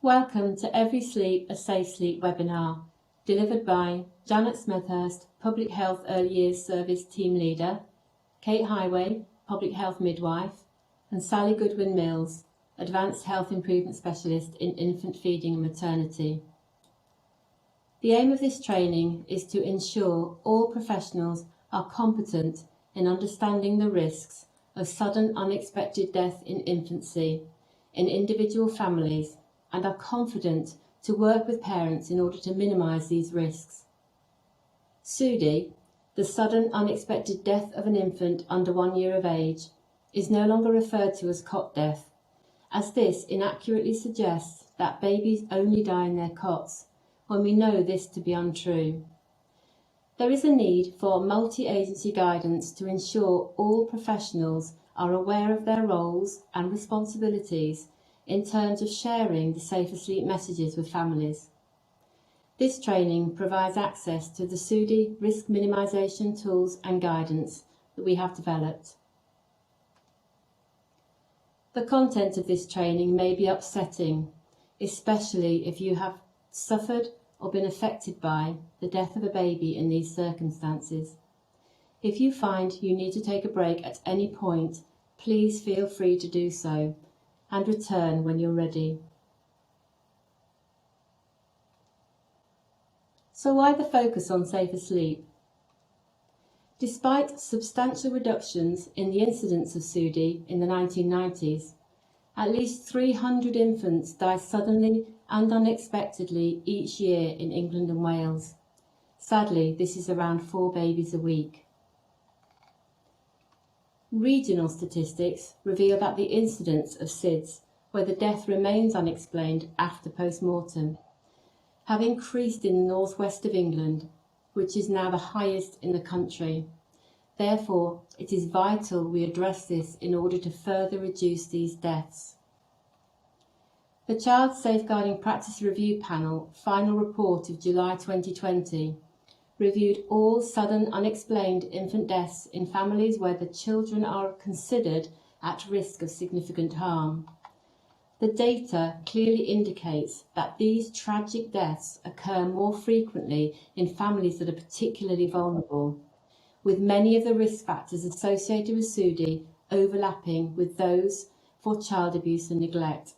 Welcome to Every Sleep a Safe Sleep webinar, delivered by Janet Smethurst, Public Health Early Years Service Team Leader, Kate Highway, Public Health Midwife, and Sally Goodwin-Mills, Advanced Health Improvement Specialist in Infant Feeding and Maternity. The aim of this training is to ensure all professionals are competent in understanding the risks of sudden unexpected death in infancy in individual families and are confident to work with parents in order to minimise these risks. SUDI, the sudden unexpected death of an infant under 1 year of age, is no longer referred to as cot death, as this inaccurately suggests that babies only die in their cots, when we know this to be untrue. There is a need for multi-agency guidance to ensure all professionals are aware of their roles and responsibilities in terms of sharing the safer sleep messages with families. This training provides access to the SUDI risk minimisation tools and guidance that we have developed. The content of this training may be upsetting, especially if you have suffered or been affected by the death of a baby in these circumstances. If you find you need to take a break at any point, please feel free to do so and return when you're ready. So why the focus on safer sleep? Despite substantial reductions in the incidence of SUDI in the 1990s, at least 300 infants die suddenly and unexpectedly each year in England and Wales. Sadly, this is around 4 babies a week. Regional statistics reveal that the incidence of SIDS, where the death remains unexplained after post-mortem, have increased in the northwest of England, which is now the highest in the country. Therefore, it is vital we address this in order to further reduce these deaths. The Child Safeguarding Practice Review Panel final report of July 2020 reviewed all sudden unexplained infant deaths in families where the children are considered at risk of significant harm. The data clearly indicates that these tragic deaths occur more frequently in families that are particularly vulnerable, with many of the risk factors associated with SUDI overlapping with those for child abuse and neglect.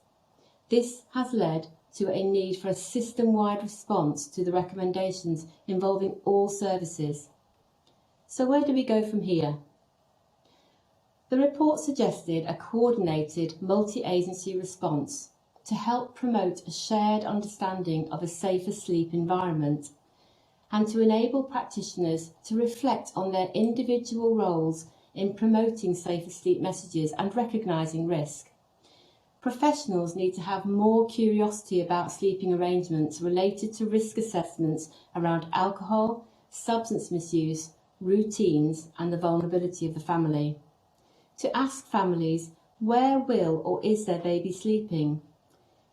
This has led to a need for a system-wide response to the recommendations involving all services. So where do we go from here? The report suggested a coordinated multi-agency response to help promote a shared understanding of a safer sleep environment and to enable practitioners to reflect on their individual roles in promoting safer sleep messages and recognising risk. Professionals need to have more curiosity about sleeping arrangements related to risk assessments around alcohol, substance misuse, routines and the vulnerability of the family. To ask families where will or is their baby sleeping.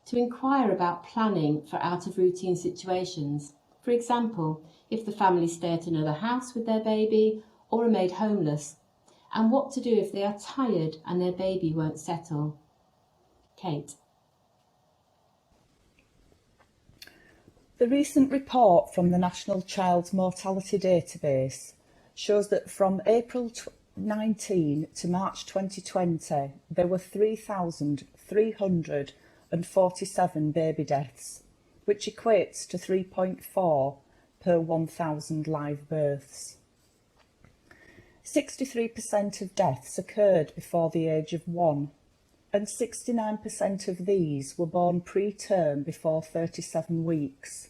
To inquire about planning for out-of-routine situations. For example, if the family stay at another house with their baby or are made homeless, and what to do if they are tired and their baby won't settle. Kate. The recent report from the National Child Mortality Database shows that from April 19 to March 2020, there were 3,347 baby deaths, which equates to 3.4 per 1,000 live births. 63% of deaths occurred before the age of 1, and 69% of these were born preterm before 37 weeks.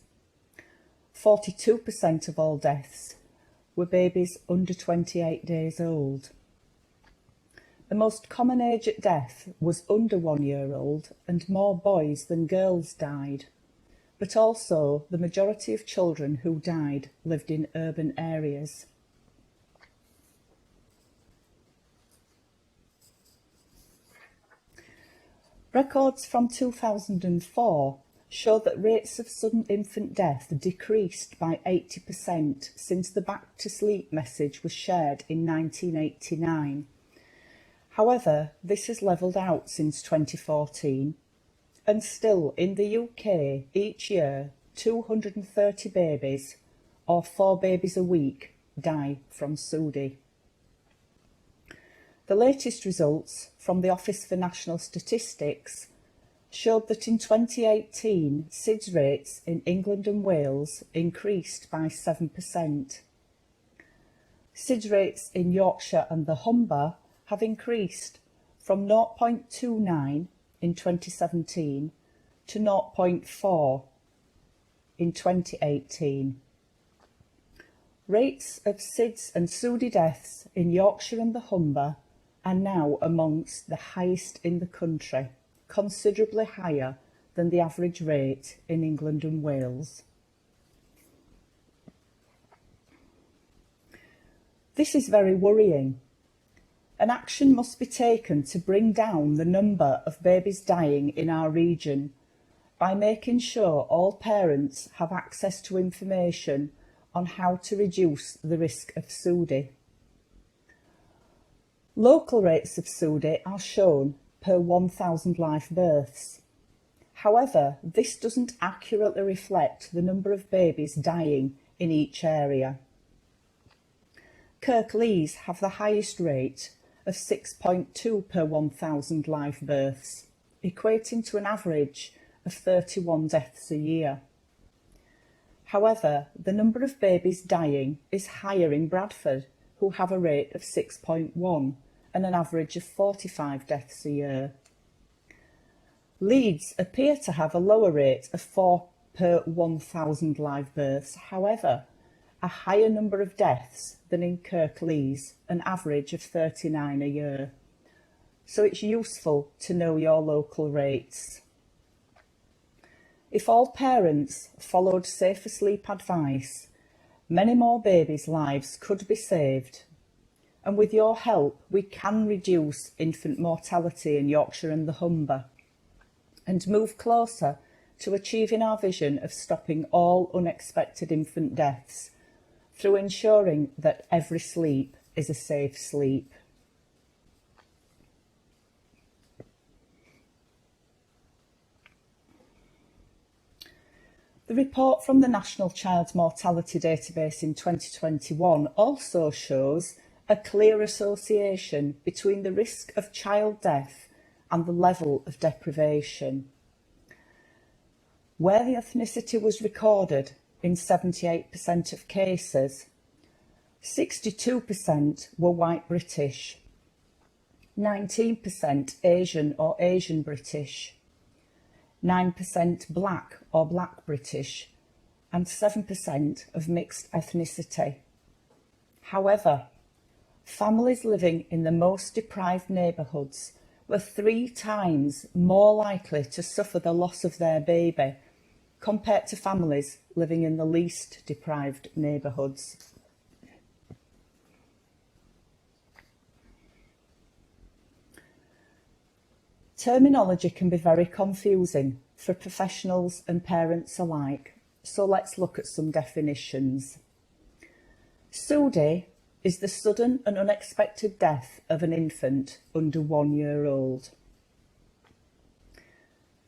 42% of all deaths were babies under 28 days old. The most common age at death was under 1 year old, and more boys than girls died. But also, the majority of children who died lived in urban areas. Records from 2004 show that rates of sudden infant death decreased by 80% since the Back to Sleep message was shared in 1989. However, this has levelled out since 2014, And still, in the UK, each year, 230 babies, or 4 babies a week, die from SUDI. The latest results from the Office for National Statistics showed that in 2018, SIDS rates in England and Wales increased by 7%. SIDS rates in Yorkshire and the Humber have increased from 0.29 in 2017 to 0.4 in 2018. Rates of SIDS and SUDI deaths in Yorkshire and the Humber are now amongst the highest in the country, considerably higher than the average rate in England and Wales. This is very worrying, and action must be taken to bring down the number of babies dying in our region by making sure all parents have access to information on how to reduce the risk of SUDI. Local rates of SUDI are shown per 1,000 live births. However, this doesn't accurately reflect the number of babies dying in each area. Kirklees have the highest rate of 6.2 per 1,000 live births, equating to an average of 31 deaths a year. However, the number of babies dying is higher in Bradford, who have a rate of 6.1 and an average of 45 deaths a year. Leeds appear to have a lower rate of 4 per 1,000 live births, however, a higher number of deaths than in Kirklees, an average of 39 a year. So it's useful to know your local rates. If all parents followed safer sleep advice, many more babies' lives could be saved. And with your help, we can reduce infant mortality in Yorkshire and the Humber and move closer to achieving our vision of stopping all unexpected infant deaths through ensuring that every sleep is a safe sleep. The report from the National Child Mortality Database in 2021 also shows a clear association between the risk of child death and the level of deprivation. Where the ethnicity was recorded in 78% of cases, 62% were white British, 19% Asian or Asian British, 9% black or black British, and 7% of mixed ethnicity. However, families living in the most deprived neighbourhoods were 3 times more likely to suffer the loss of their baby compared to families living in the least deprived neighbourhoods. Terminology can be very confusing for professionals and parents alike, so let's look at some definitions. SUDI is the sudden and unexpected death of an infant under 1 year old.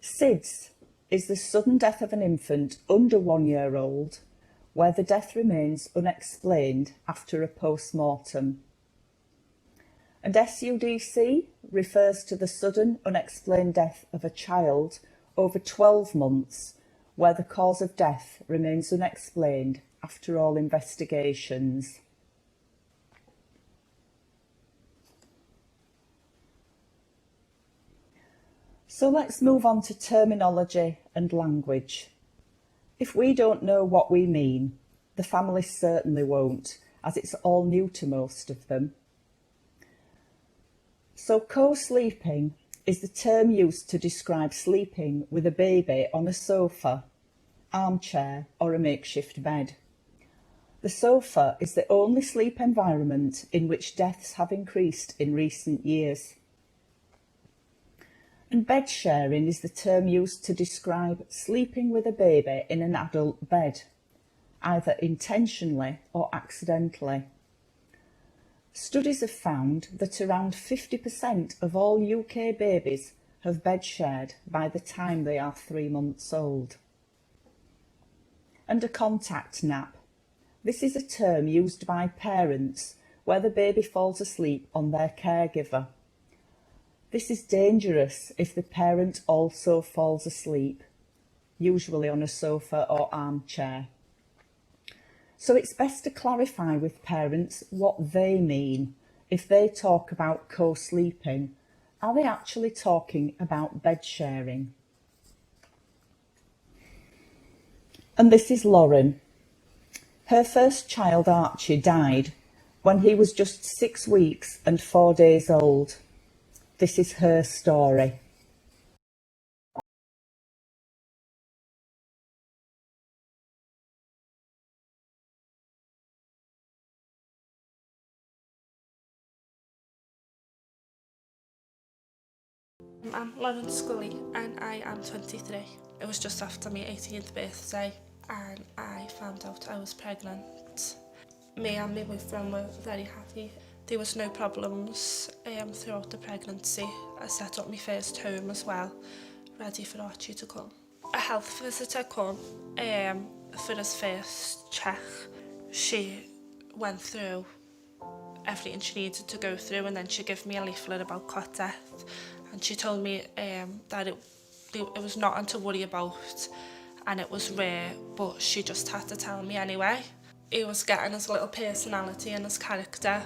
SIDS is the sudden death of an infant under 1 year old where the death remains unexplained after a post-mortem. And SUDC refers to the sudden unexplained death of a child over 12 months where the cause of death remains unexplained after all investigations. So let's move on to terminology and language. If we don't know what we mean, the family certainly won't, as it's all new to most of them. So co-sleeping is the term used to describe sleeping with a baby on a sofa, armchair or a makeshift bed. The sofa is the only sleep environment in which deaths have increased in recent years. And bed sharing is the term used to describe sleeping with a baby in an adult bed, either intentionally or accidentally. Studies have found that around 50% of all UK babies have bed shared by the time they are 3 months old. And a contact nap. This is a term used by parents where the baby falls asleep on their caregiver. This is dangerous if the parent also falls asleep, usually on a sofa or armchair. So it's best to clarify with parents what they mean. If they talk about co-sleeping, are they actually talking about bed sharing? And this is Lauren. Her first child, Archie, died when he was just 6 weeks and 4 days old. This is her story. I'm Lauren Scully and I am 23. It was just after my 18th birthday and I found out I was pregnant. Me and my boyfriend were very happy. There was no problems throughout the pregnancy. I set up my first home as well, ready for Archie to come. A health visitor come for his first check. She went through everything she needed to go through and then she gave me a leaflet about cot death. And she told me that it was nothing to worry about and it was rare, but she just had to tell me anyway. He was getting his little personality and his character.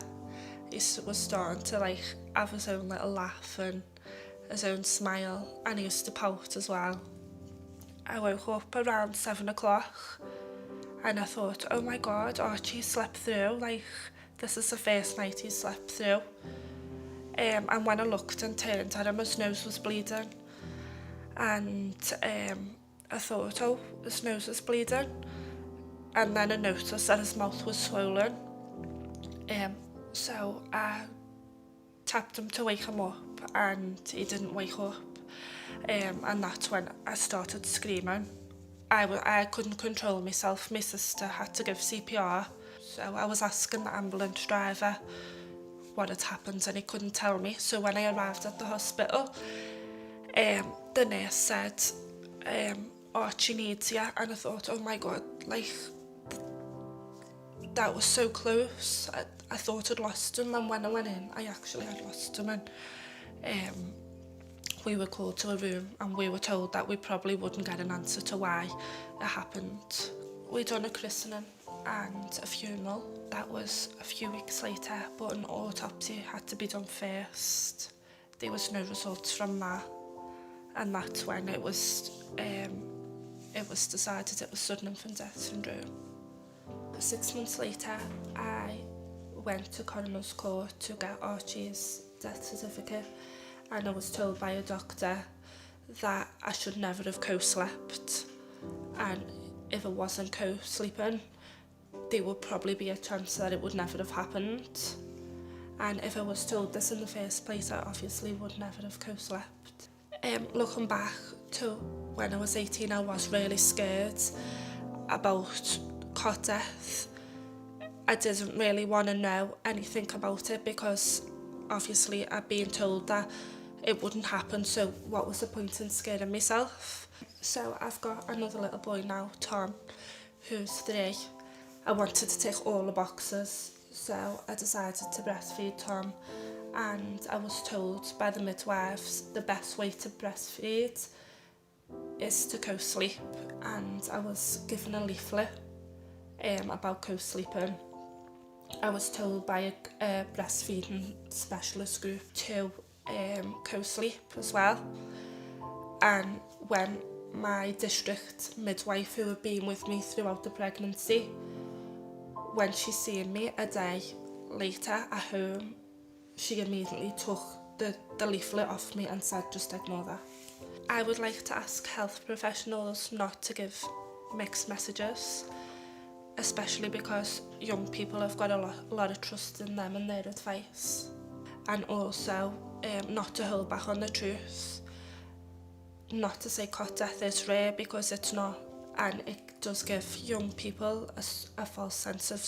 He was starting to have his own little laugh and his own smile, and he used to pout as well. I woke up around 7 o'clock and I thought, oh my God, Archie slept through, this is the first night he slept through. And when I looked and turned at him, his nose was bleeding. And I thought, oh, his nose is bleeding. And then I noticed that his mouth was swollen. So I tapped him to wake him up and he didn't wake up. And that's when I started screaming. I couldn't control myself. My sister had to give CPR. So I was asking the ambulance driver what had happened and he couldn't tell me. So when I arrived at the hospital, the nurse said, Archie needs you. And I thought, oh my God, that was so close. I thought I'd lost him, and when I went in, I actually had lost him. And we were called to a room and we were told that we probably wouldn't get an answer to why it happened. We'd done a christening and a funeral. That was a few weeks later, but an autopsy had to be done first. There was no results from that, and that's when it was decided it was sudden infant death syndrome. 6 months later, I went to coroner's court to get Archie's death certificate, and I was told by a doctor that I should never have co-slept, and if I wasn't co-sleeping, there would probably be a chance that it would never have happened. And if I was told this in the first place, I obviously would never have co-slept. Looking back to when I was 18, I was really scared about cot death. I didn't really want to know anything about it because obviously I'd been told that it wouldn't happen, so what was the point in scaring myself? So I've got another little boy now, Tom, who's 3. I wanted to tick all the boxes, so I decided to breastfeed Tom, and I was told by the midwives the best way to breastfeed is to co-sleep, and I was given a leaflet about co-sleeping. I was told by a breastfeeding specialist group to co-sleep as well, and when my district midwife, who had been with me throughout the pregnancy, when she seen me a day later at home, she immediately took the leaflet off me and said, just ignore that. I would like to ask health professionals not to give mixed messages, especially because young people have got a lot of trust in them and their advice. And also not to hold back on the truth. Not to say cot death is rare, because it's not, and it does give young people a false sense of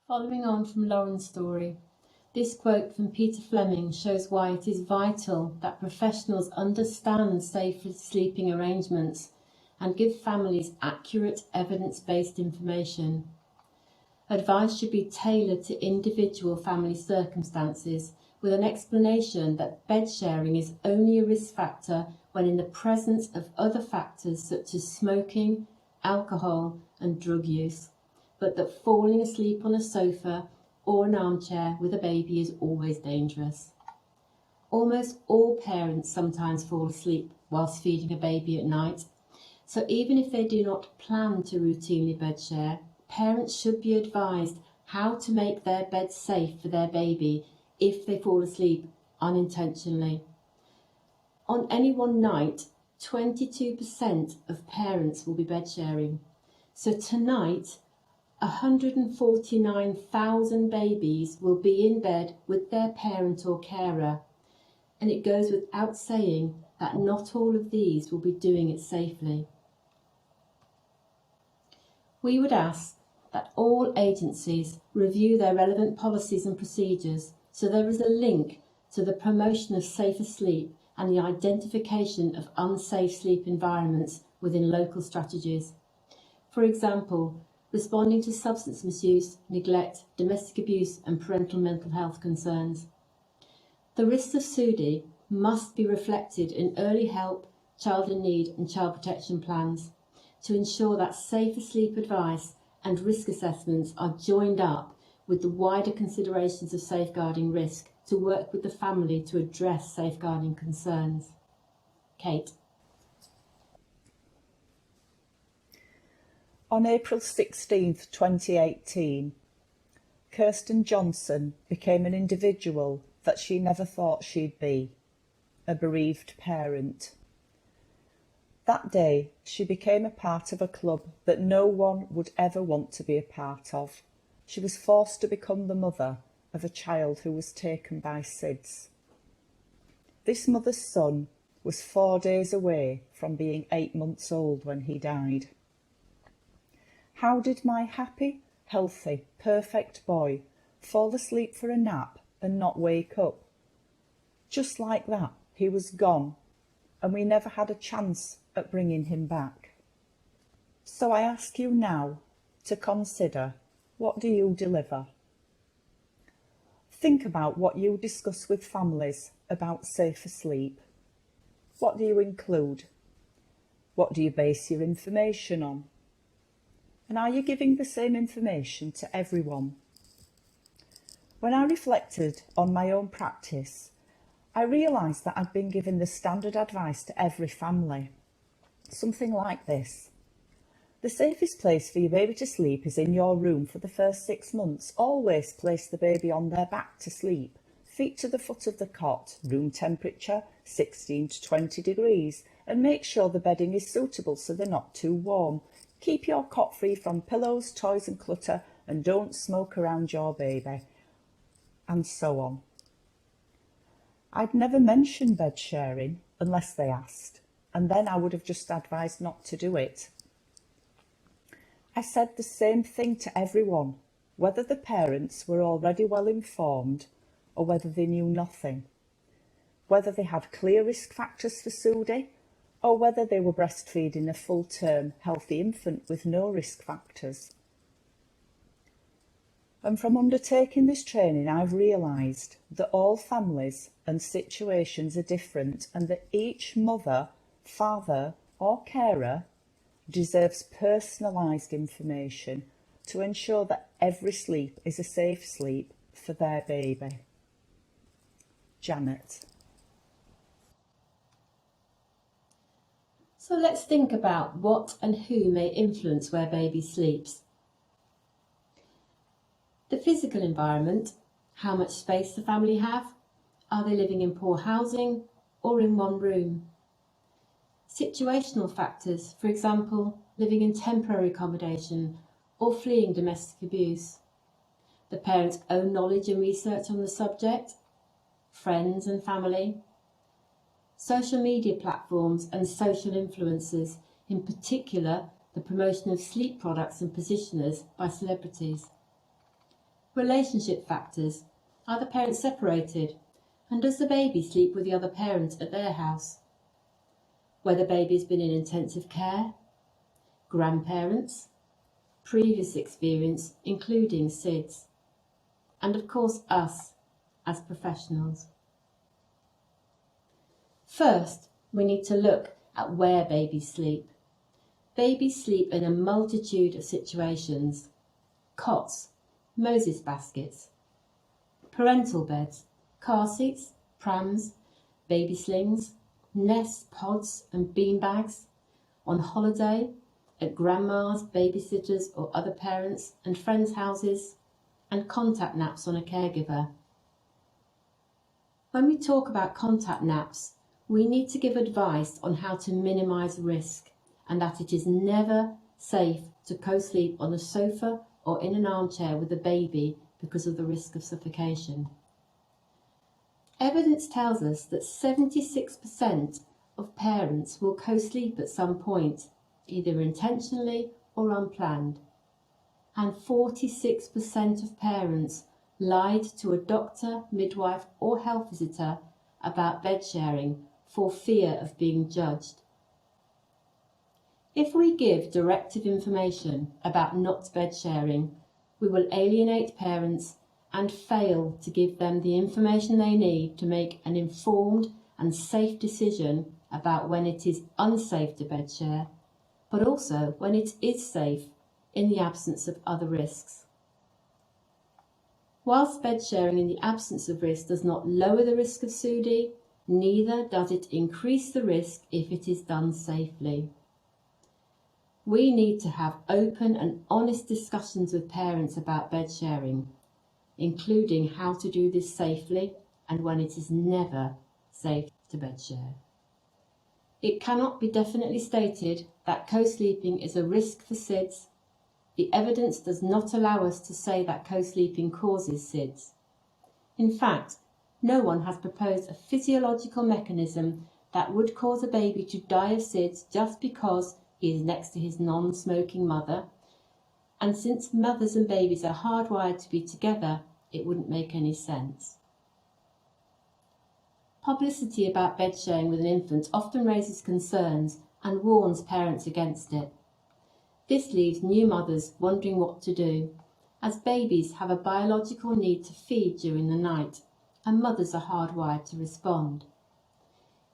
Following on from Lauren's story, this quote from Peter Fleming shows why it is vital that professionals understand safe sleeping arrangements and give families accurate evidence-based information. Advice should be tailored to individual family circumstances, with an explanation that bed sharing is only a risk factor when in the presence of other factors such as smoking, alcohol and drug use, but that falling asleep on a sofa or an armchair with a baby is always dangerous. Almost all parents sometimes fall asleep whilst feeding a baby at night, so even if they do not plan to routinely bed share, parents should be advised how to make their bed safe for their baby if they fall asleep unintentionally. On any one night, 22% of parents will be bed sharing. So tonight, 149,000 babies will be in bed with their parent or carer. And it goes without saying that not all of these will be doing it safely. We would ask that all agencies review their relevant policies and procedures so there is a link to the promotion of safer sleep and the identification of unsafe sleep environments within local strategies. For example, responding to substance misuse, neglect, domestic abuse and parental mental health concerns. The risks of SUDI must be reflected in early help, child in need and child protection plans to ensure that safer sleep advice and risk assessments are joined up with the wider considerations of safeguarding risk to work with the family to address safeguarding concerns. Kate. On April 16th, 2018, Kirsten Johnson became an individual that she never thought she'd be, a bereaved parent. That day, she became a part of a club that no one would ever want to be a part of. She was forced to become the mother of a child who was taken by SIDS. This mother's son was 4 days away from being 8 months old when he died. How did my happy, healthy, perfect boy fall asleep for a nap and not wake up? Just like that, he was gone, and we never had a chance at bringing him back. So I ask you now to consider, what do you deliver? Think about what you discuss with families about safer sleep. What do you include? What do you base your information on? And are you giving the same information to everyone? When I reflected on my own practice, I realised that I'd been giving the standard advice to every family. Something like this. The safest place for your baby to sleep is in your room for the first 6 months. Always place the baby on their back to sleep, feet to the foot of the cot, room temperature 16 to 20 degrees, and make sure the bedding is suitable so they're not too warm. Keep your cot free from pillows, toys and clutter, and don't smoke around your baby, and so on. I'd never mentioned bed sharing unless they asked, and then I would have just advised not to do it. I said the same thing to everyone, whether the parents were already well informed or whether they knew nothing, whether they had clear risk factors for SUDI or whether they were breastfeeding a full-term healthy infant with no risk factors. And from undertaking this training, I've realised that all families and situations are different and that each mother, father or carer deserves personalised information to ensure that every sleep is a safe sleep for their baby. Janet. So let's think about what and who may influence where baby sleeps. The physical environment, how much space the family have, are they living in poor housing or in one room? Situational factors, for example, living in temporary accommodation or fleeing domestic abuse. The parent's own knowledge and research on the subject, friends and family. Social media platforms and social influencers, in particular the promotion of sleep products and positioners by celebrities. Relationship factors. Are the parents separated? And does the baby sleep with the other parent at their house? Whether baby's been in intensive care, grandparents, previous experience, including SIDS, and of course us as professionals. First, we need to look at where babies sleep. Babies sleep in a multitude of situations: cots, Moses baskets, parental beds, car seats, prams, baby slings, nests, pods and bean bags, on holiday, at grandma's, babysitters or other parents and friends' houses, and contact naps on a caregiver. When we talk about contact naps, we need to give advice on how to minimise risk, and that it is never safe to co-sleep on a sofa or in an armchair with a baby because of the risk of suffocation. Evidence tells us that 76% of parents will co-sleep at some point, either intentionally or unplanned, and 46% of parents lied to a doctor, midwife or health visitor about bed sharing for fear of being judged. If we give directive information about not bed sharing, we will alienate parents and fail to give them the information they need to make an informed and safe decision about when it is unsafe to bed share, but also when it is safe in the absence of other risks. Whilst bed sharing in the absence of risk does not lower the risk of SUDI, neither does it increase the risk if it is done safely. We need to have open and honest discussions with parents about bed sharing, including how to do this safely and when it is never safe to bed share. It cannot be definitely stated that co-sleeping is a risk for SIDS. The evidence does not allow us to say that co-sleeping causes SIDS. In fact, no one has proposed a physiological mechanism that would cause a baby to die of SIDS just because he is next to his non-smoking mother, and since mothers and babies are hardwired to be together, it wouldn't make any sense. Publicity about bed sharing with an infant often raises concerns and warns parents against it. This leaves new mothers wondering what to do, as babies have a biological need to feed during the night, and mothers are hardwired to respond.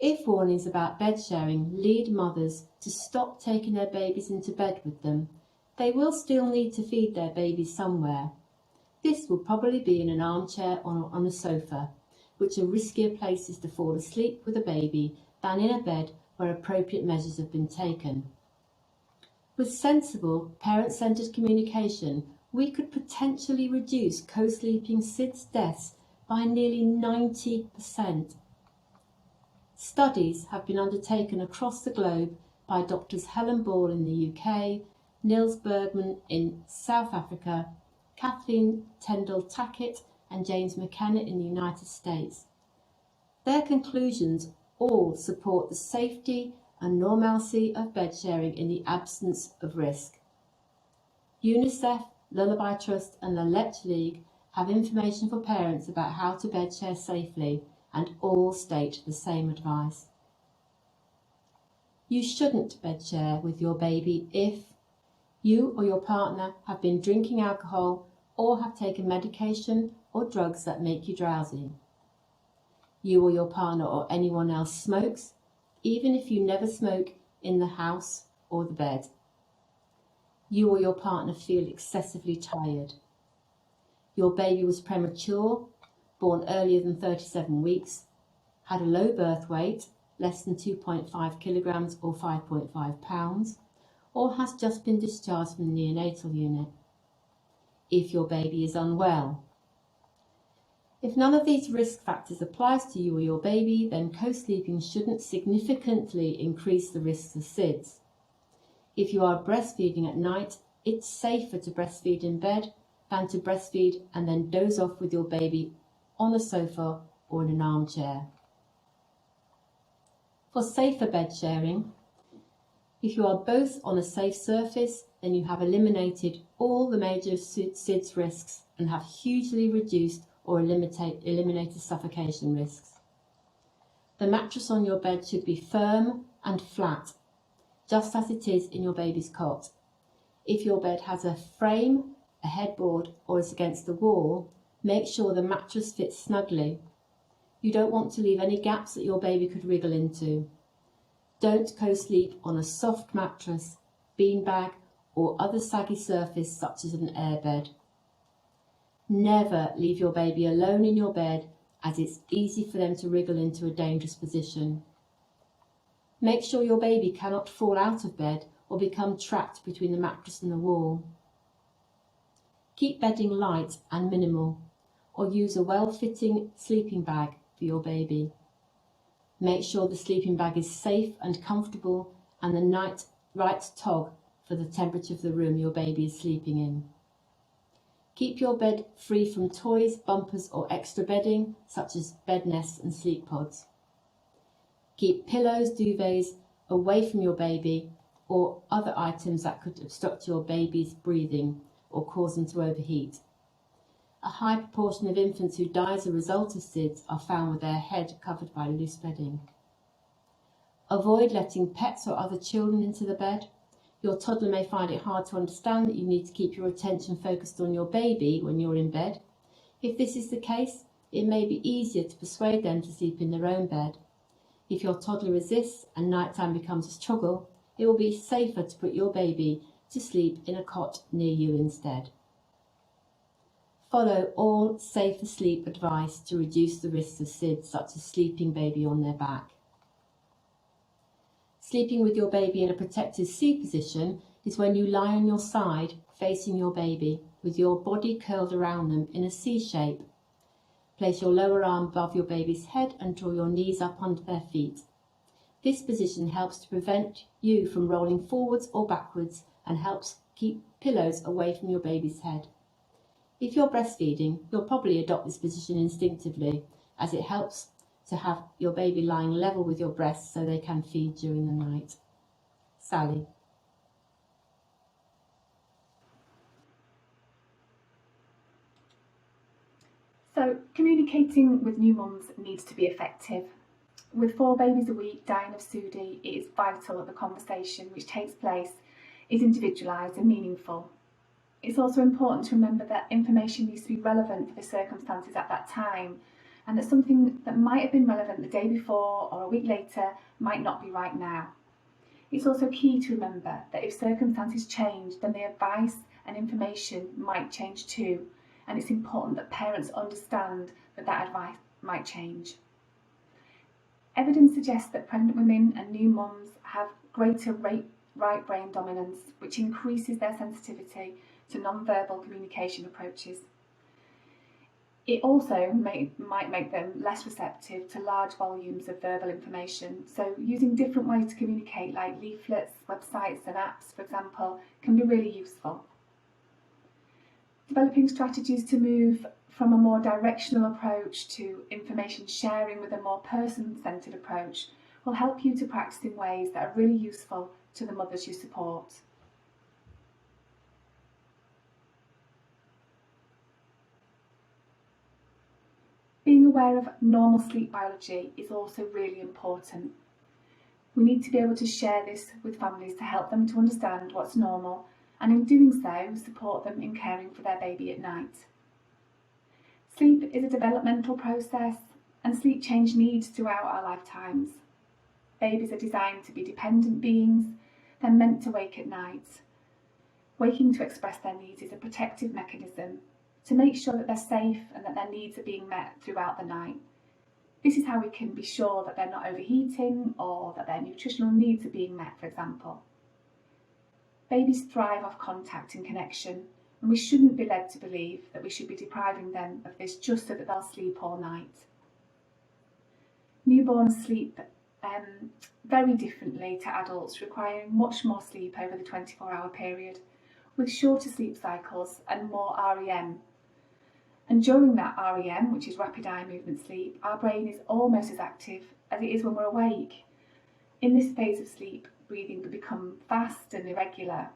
If warnings about bed sharing lead mothers to stop taking their babies into bed with them, they will still need to feed their babies somewhere. This will probably be in an armchair or on a sofa, which are riskier places to fall asleep with a baby than in a bed where appropriate measures have been taken. With sensible, parent-centred communication, we could potentially reduce co-sleeping SIDS deaths by nearly 90%. Studies have been undertaken across the globe by Drs. Helen Ball in the UK, Nils Bergman in South Africa, Kathleen Tyndall-Tackett and James McKenna in the United States. Their conclusions all support the safety and normalcy of bed sharing in the absence of risk. UNICEF, Lullaby Trust and the Lech League have information for parents about how to bed share safely, and all state the same advice. You shouldn't bed share with your baby if you or your partner have been drinking alcohol or have taken medication or drugs that make you drowsy. You or your partner or anyone else smokes, even if you never smoke in the house or the bed. You or your partner feel excessively tired. Your baby was premature, born earlier than 37 weeks, had a low birth weight, less than 2.5 kilograms or 5.5 pounds, or has just been discharged from the neonatal unit. If your baby is unwell. If none of these risk factors applies to you or your baby, then co-sleeping shouldn't significantly increase the risks of SIDS. If you are breastfeeding at night, it's safer to breastfeed in bed than to breastfeed and then doze off with your baby on a sofa or in an armchair. For safer bed sharing, If you are both on a safe surface, then you have eliminated all the major SIDS risks and have hugely reduced or eliminated suffocation risks. The mattress on your bed should be firm and flat, just as it is in your baby's cot. If your bed has a frame, a headboard, or is against the wall, make sure the mattress fits snugly. You don't want to leave any gaps that your baby could wriggle into. Don't co-sleep on a soft mattress, beanbag, or other saggy surface such as an airbed. Never leave your baby alone in your bed, as it's easy for them to wriggle into a dangerous position. Make sure your baby cannot fall out of bed or become trapped between the mattress and the wall. Keep bedding light and minimal, or use a well-fitting sleeping bag for your baby. Make sure the sleeping bag is safe and comfortable and the right tog for the temperature of the room your baby is sleeping in. Keep your bed free from toys, bumpers or extra bedding such as bed nests and sleep pods. Keep pillows, duvets away from your baby or other items that could obstruct your baby's breathing or cause them to overheat. A high proportion of infants who die as a result of SIDS are found with their head covered by loose bedding. Avoid letting pets or other children into the bed. Your toddler may find it hard to understand that you need to keep your attention focused on your baby when you're in bed. If this is the case, it may be easier to persuade them to sleep in their own bed. If your toddler resists and nighttime becomes a struggle, it will be safer to put your baby to sleep in a cot near you instead. Follow all safe asleep advice to reduce the risks of SIDS, such as sleeping baby on their back. Sleeping with your baby in a protected C position is when you lie on your side facing your baby with your body curled around them in a C shape. Place your lower arm above your baby's head and draw your knees up under their feet. This position helps to prevent you from rolling forwards or backwards and helps keep pillows away from your baby's head. If you're breastfeeding, you'll probably adopt this position instinctively, as it helps to have your baby lying level with your breasts so they can feed during the night. Sally. So, communicating with new mums needs to be effective. With 4 babies a week dying of SUDI, it is vital that the conversation which takes place is individualised and meaningful. It's also important to remember that information needs to be relevant for the circumstances at that time, and that something that might have been relevant the day before or a week later might not be right now. It's also key to remember that if circumstances change, then the advice and information might change too, and it's important that parents understand that that advice might change. Evidence suggests that pregnant women and new mums have greater right brain dominance, which increases their sensitivity to non-verbal communication approaches. It also might make them less receptive to large volumes of verbal information, so using different ways to communicate, like leaflets, websites and apps, for example, can be really useful. Developing strategies to move from a more directional approach to information sharing with a more person-centred approach will help you to practice in ways that are really useful to the mothers you support. Being aware of normal sleep biology is also really important. We need to be able to share this with families to help them to understand what's normal, and in doing so, support them in caring for their baby at night. Sleep is a developmental process, and sleep change needs throughout our lifetimes. Babies are designed to be dependent beings. They're meant to wake at night. Waking to express their needs is a protective mechanism to make sure that they're safe and that their needs are being met throughout the night. This is how we can be sure that they're not overheating or that their nutritional needs are being met, for example. Babies thrive off contact and connection, and we shouldn't be led to believe that we should be depriving them of this just so that they'll sleep all night. Newborns sleep very differently to adults, requiring much more sleep over the 24-hour period, with shorter sleep cycles and more REM. And during that REM, which is rapid eye movement sleep, our brain is almost as active as it is when we're awake. In this phase of sleep, breathing become fast and irregular.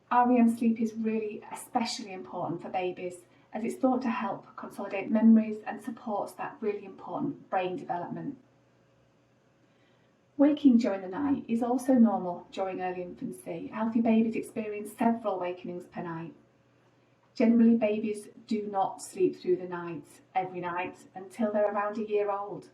REM sleep is really especially important for babies, as it's thought to help consolidate memories and supports that really important brain development. Waking during the night is also normal during early infancy. Healthy babies experience several awakenings per night. Generally, babies do not sleep through the night every night until they're around a year old.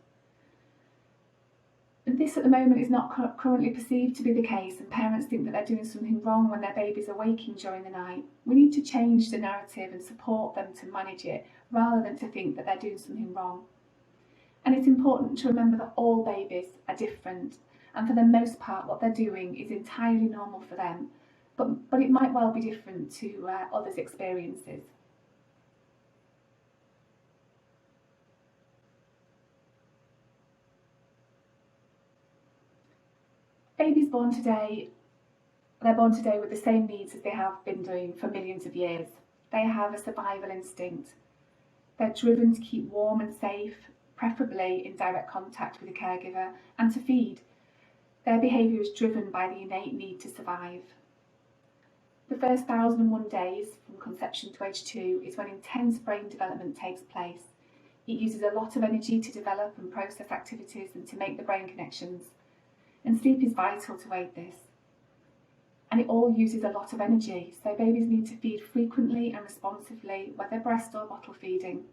And this at the moment is not currently perceived to be the case, and parents think that they're doing something wrong when their babies are waking during the night. We need to change the narrative and support them to manage it, rather than to think that they're doing something wrong. And it's important to remember that all babies are different, and for the most part what they're doing is entirely normal for them, but it might well be different to others' experiences. Babies born today, they're born today with the same needs as they have been doing for millions of years. They have a survival instinct. They're driven to keep warm and safe, preferably in direct contact with a caregiver, and to feed. Their behaviour is driven by the innate need to survive. The first 1,001 days from conception to age 2 is when intense brain development takes place. It uses a lot of energy to develop and process activities and to make the brain connections. And sleep is vital to aid this. And it all uses a lot of energy, so babies need to feed frequently and responsively, whether breast or bottle feeding.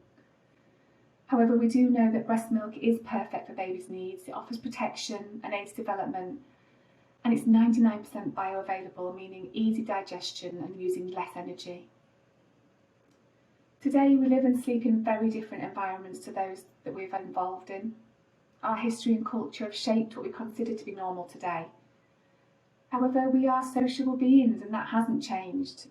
However, we do know that breast milk is perfect for babies' needs. It offers protection and aids development, and it's 99% bioavailable, meaning easy digestion and using less energy. Today we live and sleep in very different environments to those that we've involved in. Our history and culture have shaped what we consider to be normal today. However, we are sociable beings, and that hasn't changed.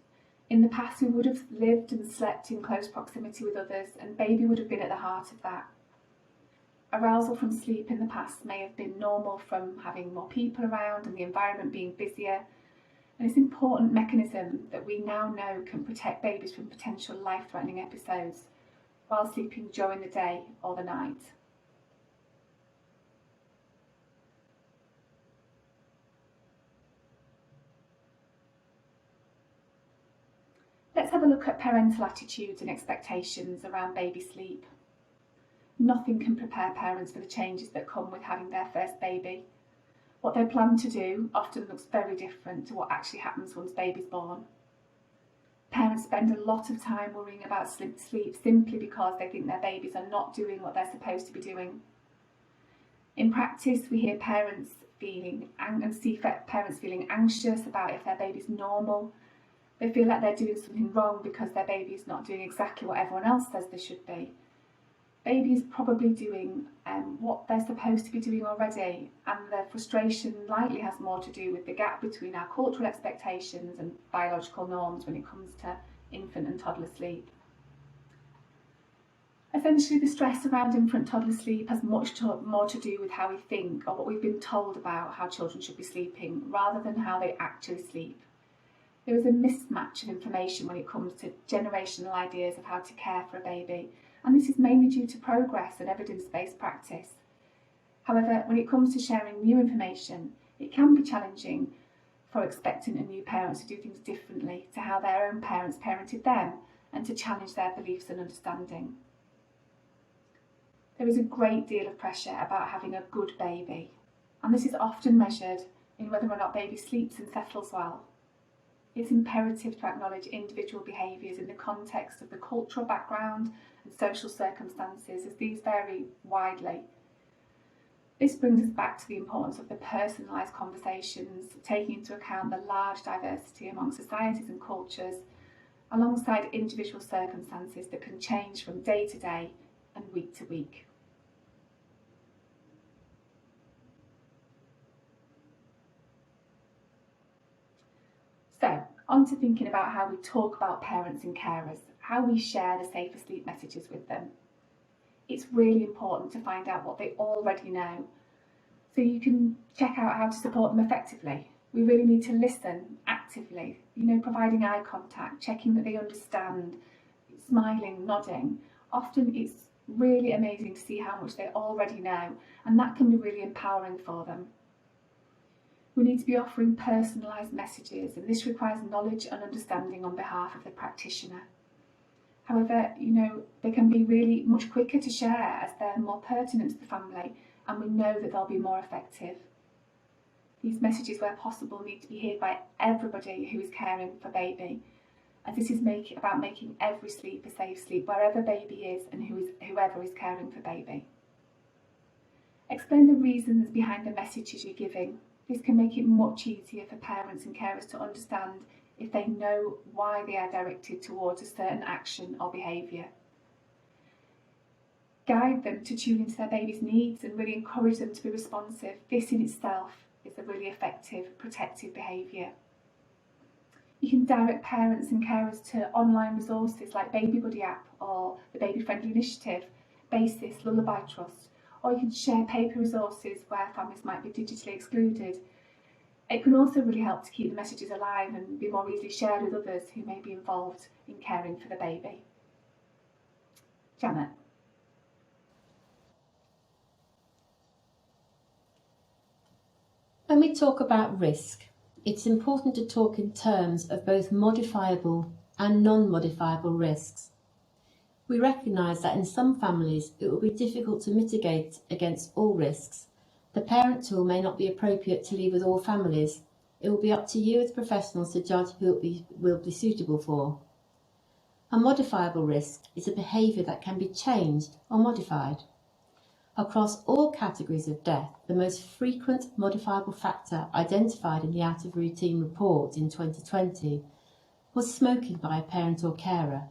In the past, we would have lived and slept in close proximity with others, and baby would have been at the heart of that. Arousal from sleep in the past may have been normal from having more people around and the environment being busier, and it's an important mechanism that we now know can protect babies from potential life-threatening episodes while sleeping during the day or the night. Let's have a look at parental attitudes and expectations around baby sleep. Nothing can prepare parents for the changes that come with having their first baby. What they plan to do often looks very different to what actually happens once baby's born. Parents spend a lot of time worrying about sleep simply because they think their babies are not doing what they're supposed to be doing. In practice, we hear parents feeling anxious about if their baby's normal. They feel like they're doing something wrong because their baby is not doing exactly what everyone else says they should be. Baby is probably doing what they're supposed to be doing already, and their frustration likely has more to do with the gap between our cultural expectations and biological norms when it comes to infant and toddler sleep. Essentially, the stress around infant toddler sleep has much more to do with how we think or what we've been told about how children should be sleeping, rather than how they actually sleep. There is a mismatch of information when it comes to generational ideas of how to care for a baby, and this is mainly due to progress and evidence-based practice. However, when it comes to sharing new information, it can be challenging for expectant and new parents to do things differently to how their own parents parented them, and to challenge their beliefs and understanding. There is a great deal of pressure about having a good baby, and this is often measured in whether or not baby sleeps and settles well. It's imperative to acknowledge individual behaviours in the context of the cultural background and social circumstances, as these vary widely. This brings us back to the importance of the personalised conversations, taking into account the large diversity among societies and cultures, alongside individual circumstances that can change from day to day and week to week. So, on to thinking about how we talk about parents and carers, how we share the safer sleep messages with them. It's really important to find out what they already know, so you can check out how to support them effectively. We really need to listen actively, providing eye contact, checking that they understand, smiling, nodding. Often it's really amazing to see how much they already know, and that can be really empowering for them. We need to be offering personalised messages, and this requires knowledge and understanding on behalf of the practitioner. However, they can be really much quicker to share as they're more pertinent to the family, and we know that they'll be more effective. These messages, where possible, need to be heard by everybody who is caring for baby, as this is about making every sleep a safe sleep, wherever baby is and whoever is caring for baby. Explain the reasons behind the messages you're giving. This can make it much easier for parents and carers to understand if they know why they are directed towards a certain action or behaviour. Guide them to tune into their baby's needs and really encourage them to be responsive. This in itself is a really effective protective behaviour. You can direct parents and carers to online resources like Baby Buddy app or the Baby Friendly Initiative, Basis, Lullaby Trust, or you can share paper resources where families might be digitally excluded. It can also really help to keep the messages alive and be more easily shared with others who may be involved in caring for the baby. Janet. When we talk about risk, it's important to talk in terms of both modifiable and non-modifiable risks. We recognise that in some families it will be difficult to mitigate against all risks. The parent tool may not be appropriate to leave with all families. It will be up to you as professionals to judge who it will be suitable for. A modifiable risk is a behaviour that can be changed or modified. Across all categories of death, the most frequent modifiable factor identified in the Out of Routine report in 2020 was smoking by a parent or carer.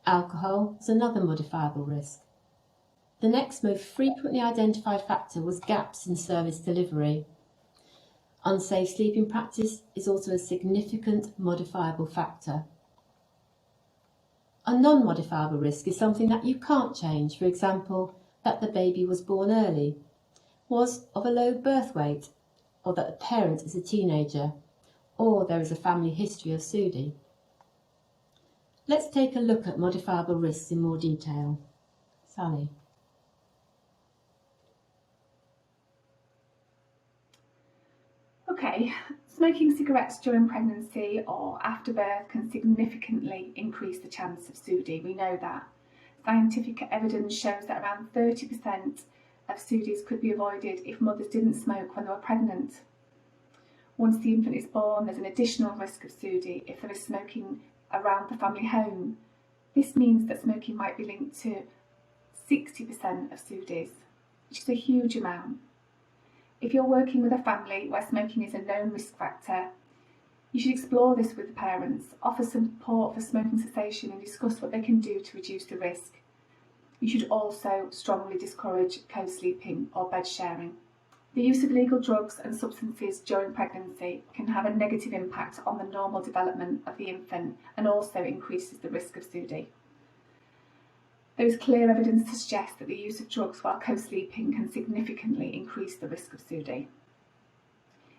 Alcohol was another modifiable risk. The next most frequently identified factor was gaps in service delivery. Unsafe sleeping practice is also a significant modifiable factor. A non-modifiable risk is something that you can't change, for example, that the baby was born early, was of a low birth weight, or that the parent is a teenager, or there is a family history of SUDI. Let's take a look at modifiable risks in more detail. Sally. Okay, smoking cigarettes during pregnancy or after birth can significantly increase the chance of SUDI. We know that. Scientific evidence shows that around 30% of SUDIs could be avoided if mothers didn't smoke when they were pregnant. Once the infant is born, there's an additional risk of SUDI if there is smoking around the family home. This means that smoking might be linked to 60% of SUDIs, which is a huge amount. If you're working with a family where smoking is a known risk factor, you should explore this with the parents, offer support for smoking cessation and discuss what they can do to reduce the risk. You should also strongly discourage co-sleeping or bed sharing. The use of illegal drugs and substances during pregnancy can have a negative impact on the normal development of the infant and also increases the risk of SUDI. There is clear evidence to suggest that the use of drugs while co-sleeping can significantly increase the risk of SUDI.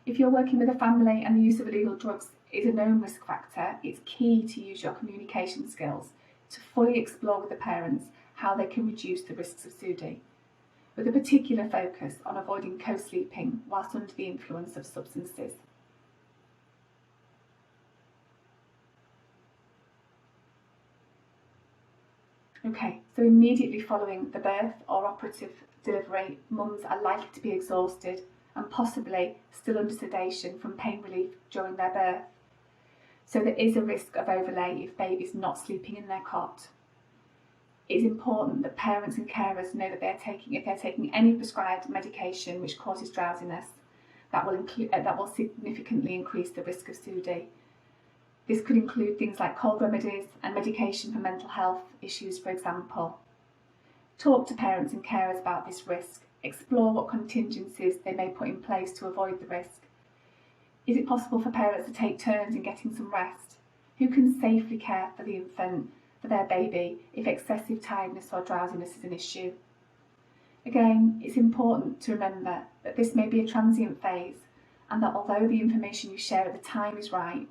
If you're working with a family and the use of illegal drugs is a known risk factor, it's key to use your communication skills to fully explore with the parents how they can reduce the risks of SUDI, with a particular focus on avoiding co-sleeping whilst under the influence of substances. Okay, so immediately following the birth or operative delivery, mums are likely to be exhausted and possibly still under sedation from pain relief during their birth. So there is a risk of overlay if baby's not sleeping in their cot. It is important that parents and carers know that if they're taking any prescribed medication which causes drowsiness, that will significantly increase the risk of SUDI. This could include things like cold remedies and medication for mental health issues, for example. Talk to parents and carers about this risk. Explore what contingencies they may put in place to avoid the risk. Is it possible for parents to take turns in getting some rest? Who can safely care for the infant, for their baby, if excessive tiredness or drowsiness is an issue? Again, it's important to remember that this may be a transient phase and that although the information you share at the time is right,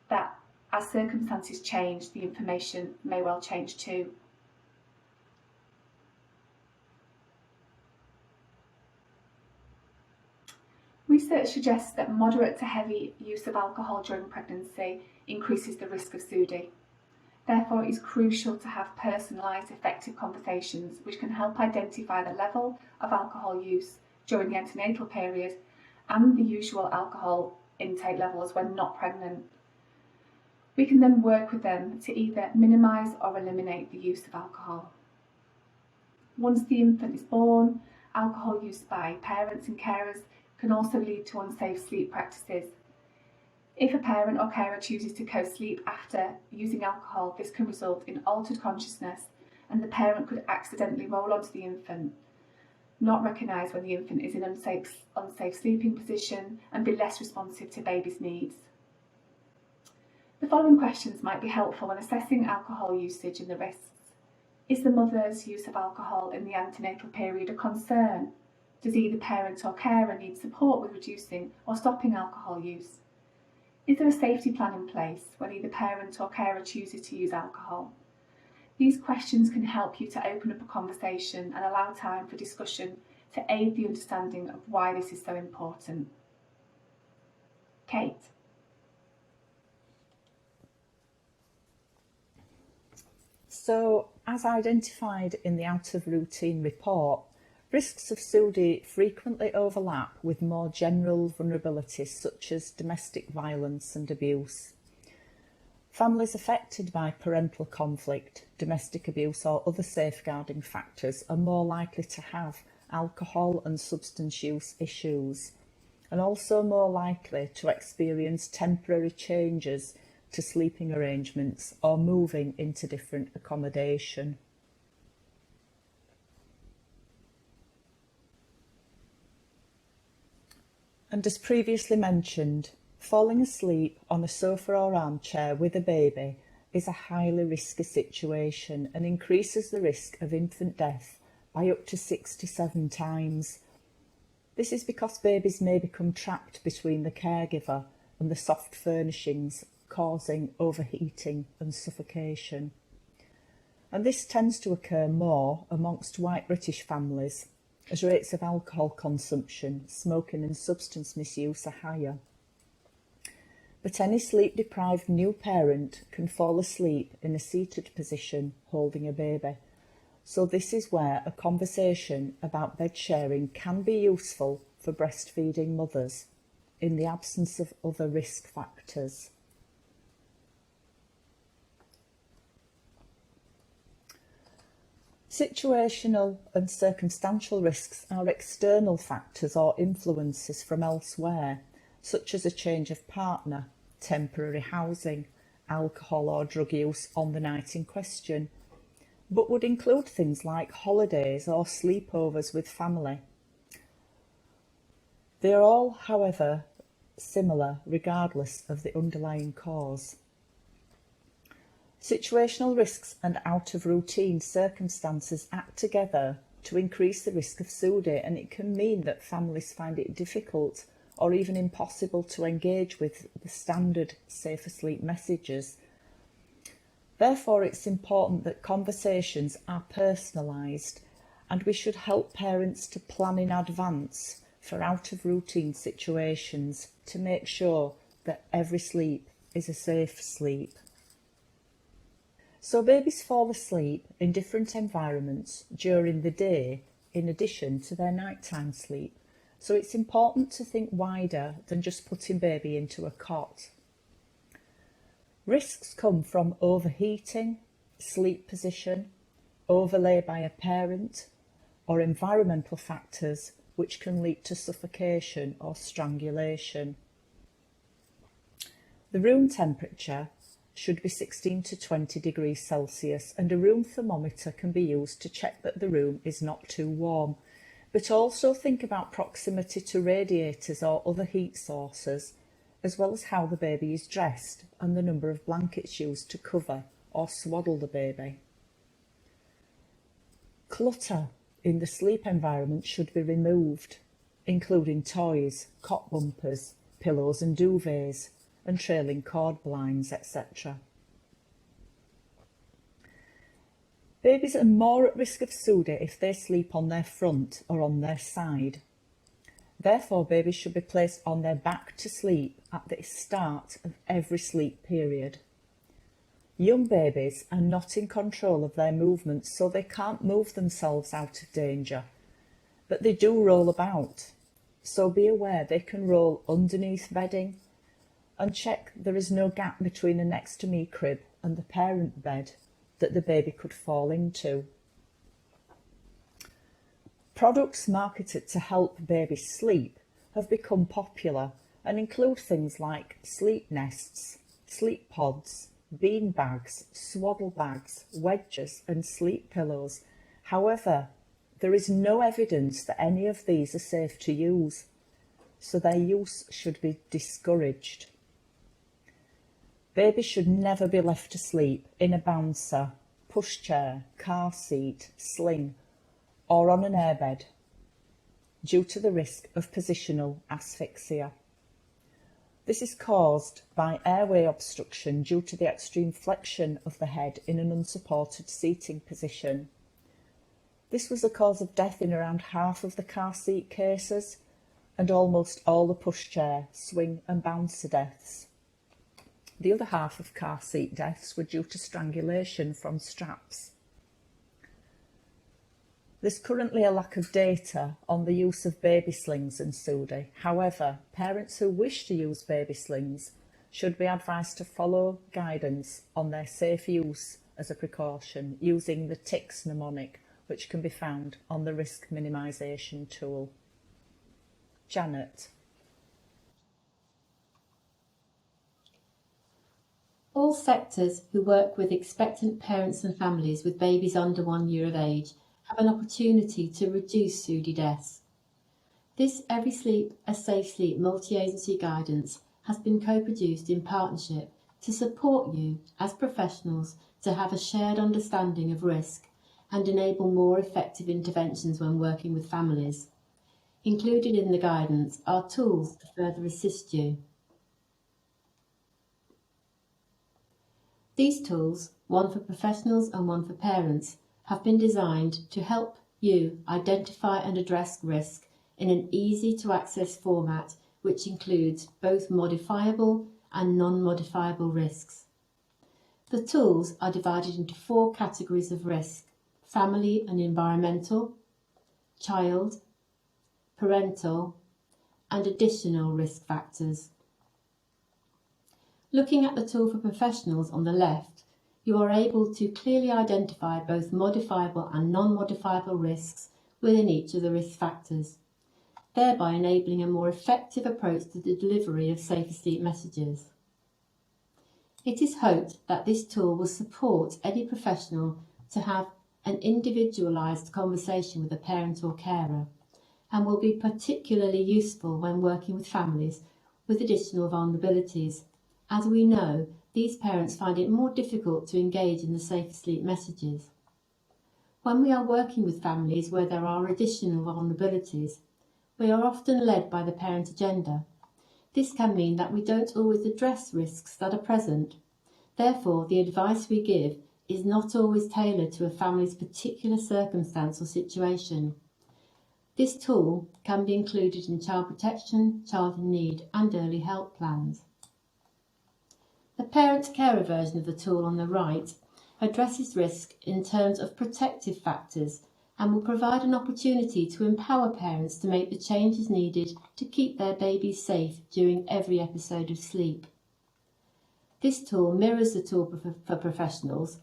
that as circumstances change, the information may well change too. Research suggests that moderate to heavy use of alcohol during pregnancy increases the risk of SUDI. Therefore, it is crucial to have personalised, effective conversations which can help identify the level of alcohol use during the antenatal period and the usual alcohol intake levels when not pregnant. We can then work with them to either minimise or eliminate the use of alcohol. Once the infant is born, alcohol use by parents and carers can also lead to unsafe sleep practices. If a parent or carer chooses to co-sleep after using alcohol, this can result in altered consciousness, and the parent could accidentally roll onto the infant, not recognise when the infant is in unsafe sleeping position, and be less responsive to baby's needs. The following questions might be helpful when assessing alcohol usage and the risks. Is the mother's use of alcohol in the antenatal period a concern? Does either parent or carer need support with reducing or stopping alcohol use? Is there a safety plan in place when either parent or carer chooses to use alcohol? These questions can help you to open up a conversation and allow time for discussion to aid the understanding of why this is so important. Kate. So, as identified in the Out of Routine report, risks of SUDI frequently overlap with more general vulnerabilities such as domestic violence and abuse. Families affected by parental conflict, domestic abuse or other safeguarding factors are more likely to have alcohol and substance use issues, and also more likely to experience temporary changes to sleeping arrangements or moving into different accommodation. And as previously mentioned, falling asleep on a sofa or armchair with a baby is a highly risky situation and increases the risk of infant death by up to 67 times. This is because babies may become trapped between the caregiver and the soft furnishings, causing overheating and suffocation. And this tends to occur more amongst white British families, as rates of alcohol consumption, smoking and substance misuse are higher. But any sleep-deprived new parent can fall asleep in a seated position holding a baby. So this is where a conversation about bed sharing can be useful for breastfeeding mothers in the absence of other risk factors. Situational and circumstantial risks are external factors or influences from elsewhere, such as a change of partner, temporary housing, alcohol or drug use on the night in question, but would include things like holidays or sleepovers with family. They are all, however, similar regardless of the underlying cause. Situational risks and out-of-routine circumstances act together to increase the risk of SUDI, and it can mean that families find it difficult or even impossible to engage with the standard safe asleep messages. Therefore, it's important that conversations are personalised, and we should help parents to plan in advance for out-of-routine situations to make sure that every sleep is a safe sleep. So babies fall asleep in different environments during the day in addition to their nighttime sleep. So it's important to think wider than just putting baby into a cot. Risks come from overheating, sleep position, overlay by a parent, or environmental factors which can lead to suffocation or strangulation. The room temperature should be 16 to 20 degrees Celsius, and a room thermometer can be used to check that the room is not too warm. But also think about proximity to radiators or other heat sources, as well as how the baby is dressed and the number of blankets used to cover or swaddle the baby. Clutter in the sleep environment should be removed, including toys, cot bumpers, pillows and duvets, and trailing cord blinds, etc. Babies are more at risk of SUDI if they sleep on their front or on their side. Therefore, babies should be placed on their back to sleep at the start of every sleep period. Young babies are not in control of their movements, so they can't move themselves out of danger, but they do roll about. So be aware they can roll underneath bedding, and check there is no gap between a next to me crib and the parent bed that the baby could fall into. Products marketed to help babies sleep have become popular and include things like sleep nests, sleep pods, bean bags, swaddle bags, wedges and sleep pillows. However, there is no evidence that any of these are safe to use, so their use should be discouraged. Babies should never be left to sleep in a bouncer, pushchair, car seat, sling, or on an airbed due to the risk of positional asphyxia. This is caused by airway obstruction due to the extreme flexion of the head in an unsupported seating position. This was the cause of death in around half of the car seat cases and almost all the pushchair, swing and bouncer deaths. The other half of car seat deaths were due to strangulation from straps. There's currently a lack of data on the use of baby slings and SUDI. However, parents who wish to use baby slings should be advised to follow guidance on their safe use as a precaution using the TICS mnemonic, which can be found on the risk minimisation tool. Janet. All sectors who work with expectant parents and families with babies under 1 year of age have an opportunity to reduce SUDI deaths. This Every Sleep a Safe Sleep multi-agency guidance has been co-produced in partnership to support you as professionals to have a shared understanding of risk and enable more effective interventions when working with families. Included in the guidance are tools to further assist you. These tools, one for professionals and one for parents, have been designed to help you identify and address risk in an easy-to-access format which includes both modifiable and non-modifiable risks. The tools are divided into 4 categories of risk: family and environmental, child, parental, and additional risk factors. Looking at the tool for professionals on the left, you are able to clearly identify both modifiable and non-modifiable risks within each of the risk factors, thereby enabling a more effective approach to the delivery of safer sleep messages. It is hoped that this tool will support any professional to have an individualised conversation with a parent or carer, and will be particularly useful when working with families with additional vulnerabilities, as we know these parents find it more difficult to engage in the safer sleep messages. When we are working with families where there are additional vulnerabilities, we are often led by the parent agenda. This can mean that we don't always address risks that are present. Therefore, the advice we give is not always tailored to a family's particular circumstance or situation. This tool can be included in child protection, child in need, and early help plans. The parent-carer version of the tool on the right addresses risk in terms of protective factors and will provide an opportunity to empower parents to make the changes needed to keep their babies safe during every episode of sleep. This tool mirrors the tool for professionals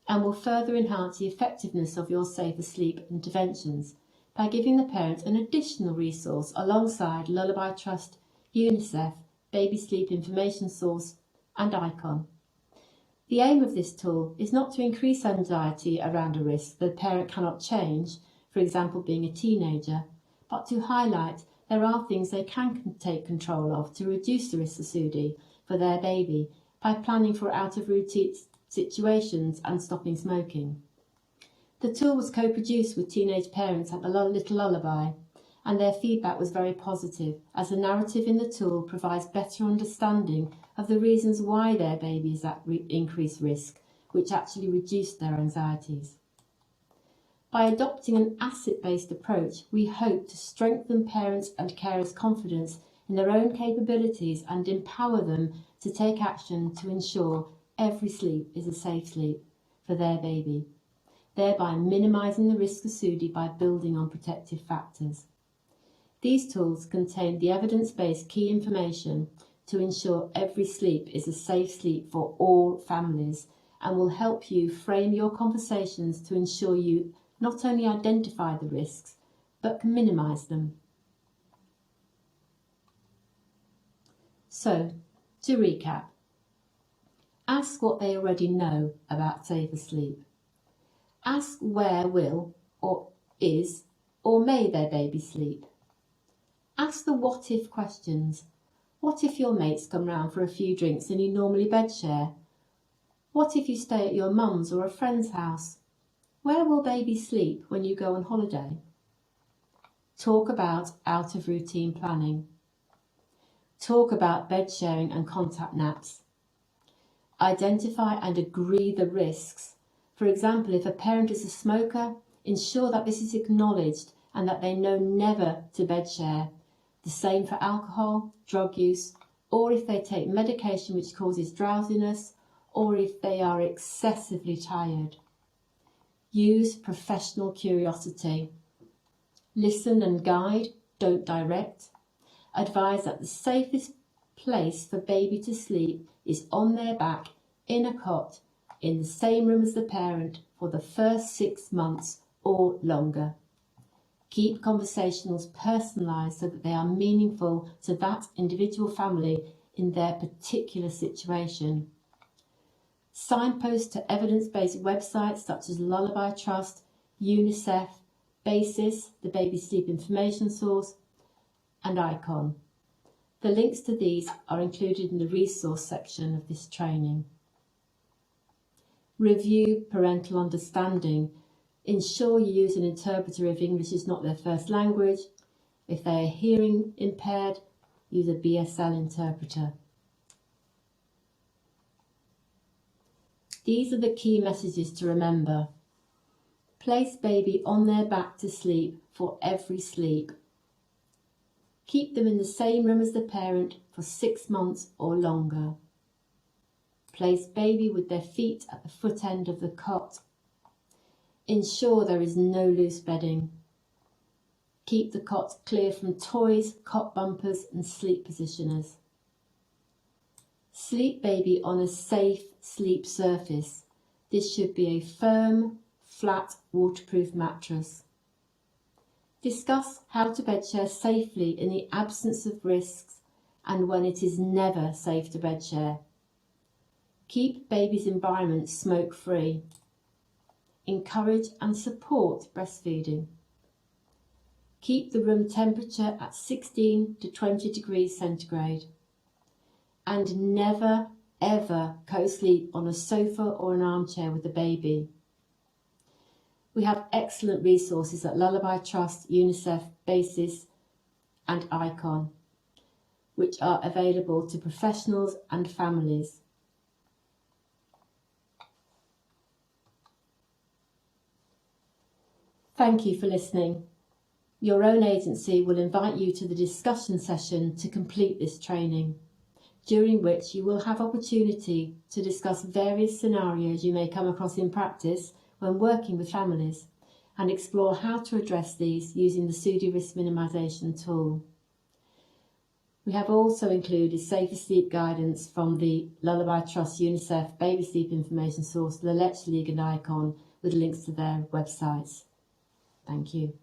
and will further enhance the effectiveness of your safer sleep interventions by giving the parent an additional resource alongside Lullaby Trust, UNICEF, Baby Sleep Information Source, and ICON. The aim of this tool is not to increase anxiety around a risk the parent cannot change, for example being a teenager, but to highlight there are things they can take control of to reduce the risk of SUDI for their baby by planning for out-of-routine situations and stopping smoking. The tool was co-produced with teenage parents at the Little Lullaby, and their feedback was very positive, as the narrative in the tool provides better understanding of the reasons why their baby is at increased risk, which actually reduced their anxieties. By adopting an asset-based approach, we hope to strengthen parents' and carers' confidence in their own capabilities and empower them to take action to ensure every sleep is a safe sleep for their baby, thereby minimising the risk of SUDI by building on protective factors. These tools contain the evidence-based key information to ensure every sleep is a safe sleep for all families and will help you frame your conversations to ensure you not only identify the risks, but can minimise them. So, to recap, ask what they already know about safer sleep. Ask where will, or is, or may their baby sleep. Ask the what if questions. What if your mates come round for a few drinks and you normally bed share? What if you stay at your mum's or a friend's house? Where will baby sleep when you go on holiday? Talk about out of routine planning. Talk about bed sharing and contact naps. Identify and agree the risks. For example, if a parent is a smoker, ensure that this is acknowledged and that they know never to bed share. The same for alcohol, drug use, or if they take medication which causes drowsiness, or if they are excessively tired. Use professional curiosity. Listen and guide, don't direct. Advise that the safest place for baby to sleep is on their back, in a cot, in the same room as the parent for the first 6 months or longer. Keep conversations personalised so that they are meaningful to that individual family in their particular situation. Signpost to evidence-based websites such as Lullaby Trust, UNICEF, BASIS, the Baby Sleep Information Source, and ICON. The links to these are included in the resource section of this training. Review parental understanding. Ensure you use an interpreter if English is not their first language. If they are hearing impaired, use a BSL interpreter. These are the key messages to remember. Place baby on their back to sleep for every sleep. Keep them in the same room as the parent for 6 months or longer. Place baby with their feet at the foot end of the cot. Ensure there is no loose bedding. Keep the cot clear from toys, cot bumpers and sleep positioners. Sleep baby on a safe sleep surface. This should be a firm, flat, waterproof mattress. Discuss how to bed share safely in the absence of risks and when it is never safe to bed share. Keep baby's environment smoke-free. Encourage and support breastfeeding. Keep the room temperature at 16 to 20 degrees centigrade. And never, ever co-sleep on a sofa or an armchair with the baby. We have excellent resources at Lullaby Trust, UNICEF, BASIS and ICON, which are available to professionals and families. Thank you for listening. Your own agency will invite you to the discussion session to complete this training, during which you will have opportunity to discuss various scenarios you may come across in practice when working with families and explore how to address these using the SUDI risk minimisation tool. We have also included safer sleep guidance from the Lullaby Trust, UNICEF, Baby Sleep Information Source, the Let's League and ICON with links to their websites. Thank you.